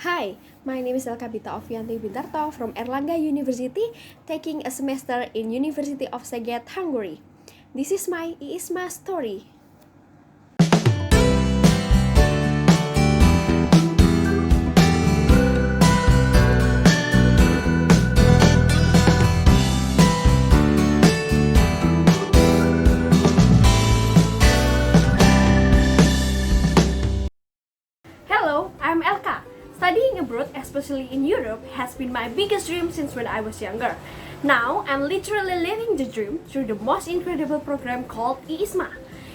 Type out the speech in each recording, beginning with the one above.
Hi, my name is Elkabita Ovianti Bintarto from Erlangga University, taking a semester in University of Szeged, Hungary. This is my IISMA story. Hello, I'm Elka. Studying abroad, especially in Europe, has been my biggest dream since when I was younger. Now, I'm literally living the dream through the most incredible program called IISMA.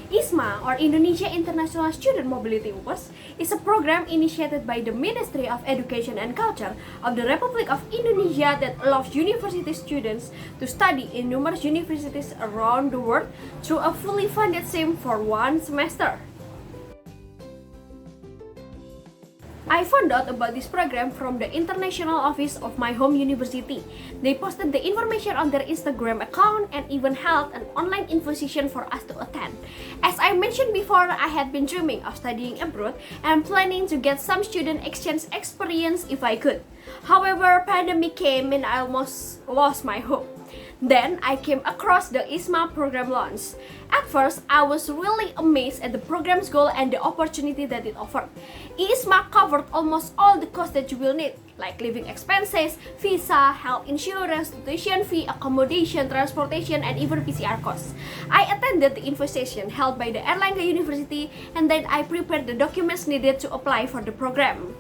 ISMA, or Indonesia International Student Mobility UPES, is a program initiated by the Ministry of Education and Culture of the Republic of Indonesia that allows university students to study in numerous universities around the world through a fully funded SIM for one semester. I found out about this program from the international office of my home university. They posted the information on their Instagram account and even held an online info session for us to attend. As I mentioned before, I had been dreaming of studying abroad and planning to get some student exchange experience if I could. However, pandemic came and I almost lost my hope. Then I came across the ISMA program launch. At first, I was really amazed at the program's goal and the opportunity that it offered. ISMA covered almost all the costs that you will need, like living expenses, visa, health insurance, tuition fee, accommodation, transportation, and even PCR costs. I attended the info session held by the Erlangga University, and then I prepared the documents needed to apply for the program.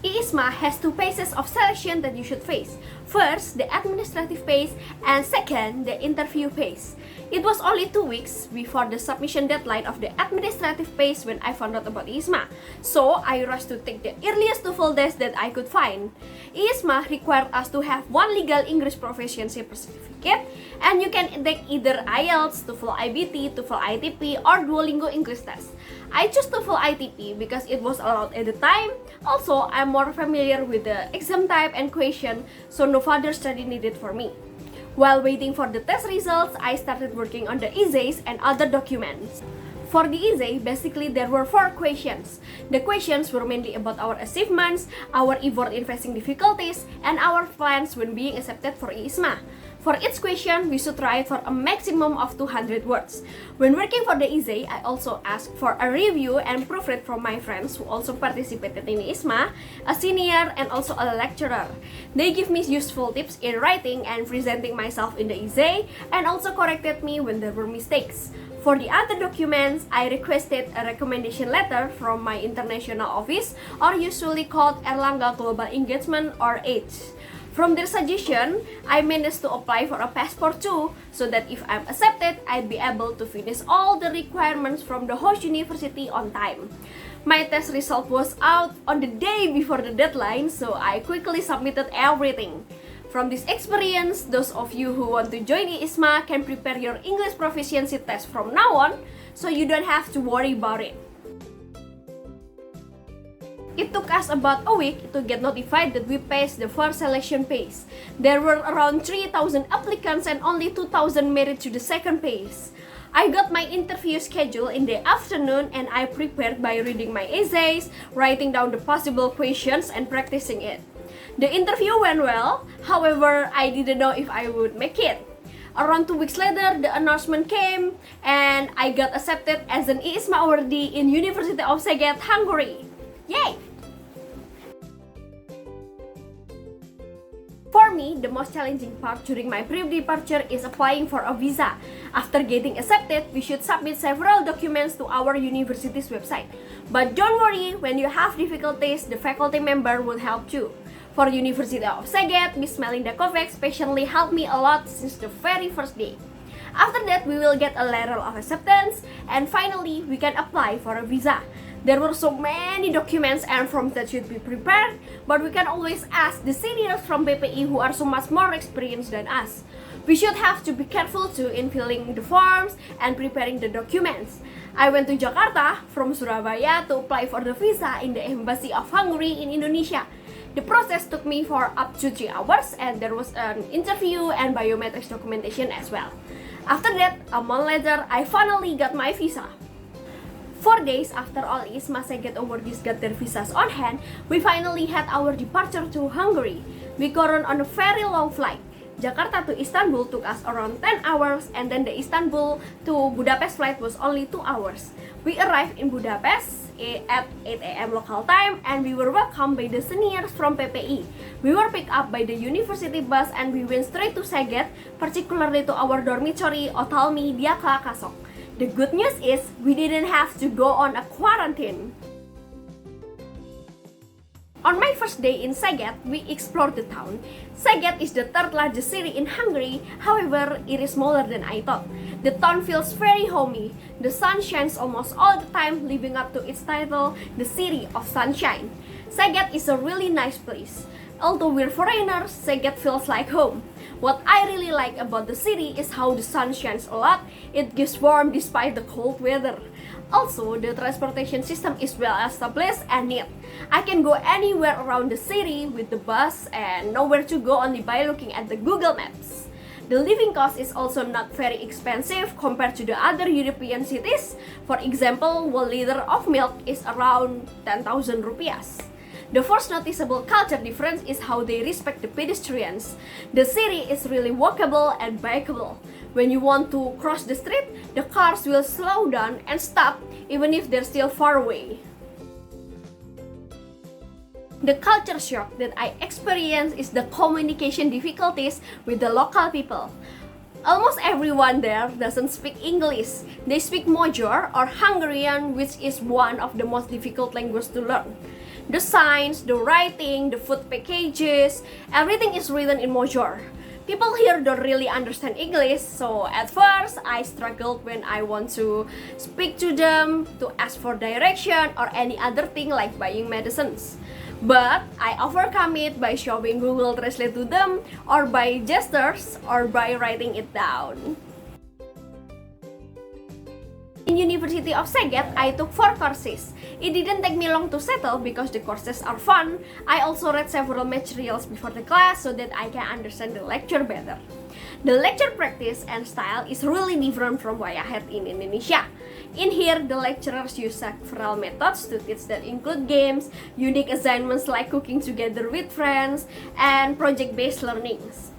IISMA has two phases of selection that you should face. First, the administrative phase, and second, the interview phase. It was only 2 weeks before the submission deadline of the administrative phase when I found out about IISMA. So, I rushed to take the earliest TOEFL test that I could find. IISMA required us to have one legal English proficiency certificate, and you can take either IELTS, TOEFL IBT, TOEFL ITP, or Duolingo English test. I chose TOEFL ITP because it was allowed at the time. Also, I'm more familiar with the exam type and question, so no further study needed for me. While waiting for the test results, I started working on the essays and other documents. For the essay, basically there were 4 questions. The questions were mainly about our achievements, our effort in facing difficulties, and our plans when being accepted for IISMA. For each question, we should write for a maximum of 200 words. When working for the essay, I also asked for a review and proofread from my friends who also participated in IISMA, a senior and also a lecturer. They give me useful tips in writing and presenting myself in the essay, and also corrected me when there were mistakes. For the other documents, I requested a recommendation letter from my international office, or usually called Erlangga Global Engagement, or EDGE. From their suggestion, I managed to apply for a passport too, so that if I'm accepted, I'd be able to finish all the requirements from the host university on time. My test result was out on the day before the deadline, so I quickly submitted everything. From this experience, those of you who want to join IISMA can prepare your English proficiency test from now on, so you don't have to worry about it. It took us about a week to get notified that we passed the first selection phase. There were around 3,000 applicants and only 2,000 made it to the second phase. I got my interview schedule in the afternoon, and I prepared by reading my essays, writing down the possible questions, and practicing it. The interview went well, however, I didn't know if I would make it. Around 2 weeks later, the announcement came, and I got accepted as an IISMA awardee in University of Szeged, Hungary. Yay! For me, the most challenging part during my pre-departure is applying for a visa. After getting accepted, we should submit several documents to our university's website. But don't worry, when you have difficulties, the faculty member will help you. For University of Szeged, Miss Melinda Kovacs patiently helped me a lot since the very first day. After that, we will get a letter of acceptance, and finally, we can apply for a visa. There were so many documents and forms that should be prepared, but we can always ask the seniors from PPI who are so much more experienced than us. We should have to be careful too in filling the forms and preparing the documents. I went to Jakarta from Surabaya to apply for the visa in the Embassy of Hungary in Indonesia. The process took me for up to 3 hours, and there was an interview and biometrics documentation as well. After that, a month later, I finally got my visa. 4 days after all ISMA Szeged awardees got their visas on hand, we finally had our departure to Hungary. We got on a very long flight. Jakarta to Istanbul took us around 10 hours, and then the Istanbul to Budapest flight was only 2 hours. We arrived in Budapest at 8 a.m. local time, and we were welcomed by the seniors from PPI. We were picked up by the university bus and we went straight to Szeged, particularly to our dormitory Otalmi Diakla Kasok. The good news is we didn't have to go on a quarantine. On my first day in Szeged, we explored the town. Szeged is the third largest city in Hungary, however, it is smaller than I thought. The town feels very homey. The sun shines almost all the time, living up to its title, the City of Sunshine. Szeged is a really nice place. Although we're foreigners, Szeged feels like home. What I really like about the city is how the sun shines a lot. It gives warmth despite the cold weather. Also, the transportation system is well established and neat. I can go anywhere around the city with the bus and know where to go only by looking at the Google Maps. The living cost is also not very expensive compared to the other European cities. For example, 1 liter of milk is around 10,000 rupiahs. The first noticeable culture difference is how they respect the pedestrians. The city is really walkable and bikeable. When you want to cross the street, the cars will slow down and stop even if they're still far away. The culture shock that I experienced is the communication difficulties with the local people. Almost everyone there doesn't speak English. They speak Magyar or Hungarian, which is one of the most difficult languages to learn. The signs, the writing, the food packages, everything is written in Magyar. People here don't really understand English, so at first I struggled when I want to speak to them, to ask for direction or any other thing like buying medicines. But I overcome it by showing Google Translate to them, or by gestures, or by writing it down. In University of Szeged, I took 4 courses. It didn't take me long to settle because the courses are fun. I also read several materials before the class so that I can understand the lecture better. The lecture practice and style is really different from what I had in Indonesia. In here, the lecturers use several methods to teach that include games, unique assignments like cooking together with friends, and project-based learnings.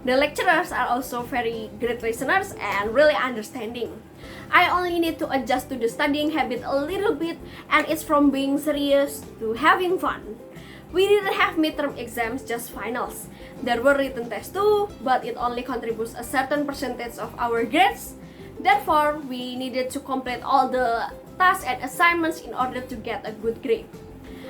The lecturers are also very great listeners and really understanding. I only need to adjust to the studying habit a little bit, and it's from being serious to having fun. We didn't have midterm exams, just finals. There were written tests too, but it only contributes a certain percentage of our grades. Therefore, we needed to complete all the tasks and assignments in order to get a good grade.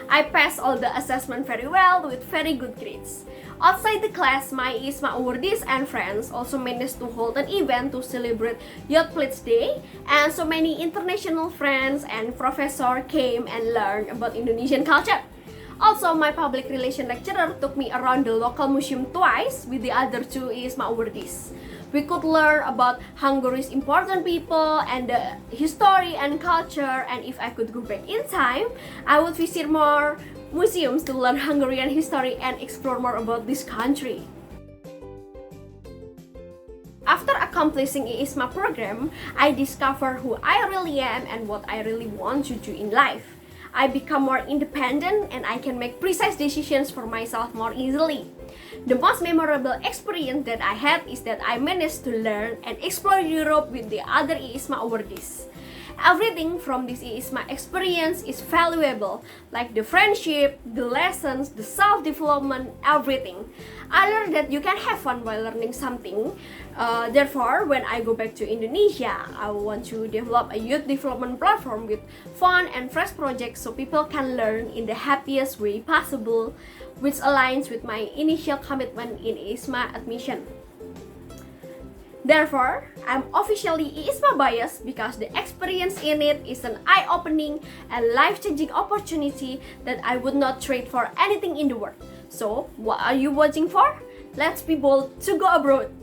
I passed all the assessment very well with very good grades. Outside the class, my ISMA awardees and friends also managed to hold an event to celebrate Youth Pledge Day, and so many international friends and professors came and learned about Indonesian culture. Also, my public relations lecturer took me around the local museum twice with the other 2 ISMA awardees. We could learn about Hungary's important people and the history and culture, and if I could go back in time, I would visit more museums to learn Hungarian history and explore more about this country. After accomplishing ISMA program, I discovered who I really am and what I really want to do in life. I become more independent and I can make precise decisions for myself more easily. The most memorable experience that I had is that I managed to learn and explore Europe with the other ISMA awardees. Everything from this ISMA experience is valuable, like the friendship, the lessons, the self-development, everything. I learned that you can have fun while learning something. Therefore, when I go back to Indonesia, I want to develop a youth development platform with fun and fresh projects so people can learn in the happiest way possible, which aligns with my initial commitment in ISMA admission. Therefore, I'm officially ISMA biased because the experience in it is an eye-opening and life-changing opportunity that I would not trade for anything in the world. So, what are you watching for? Let's be bold to go abroad!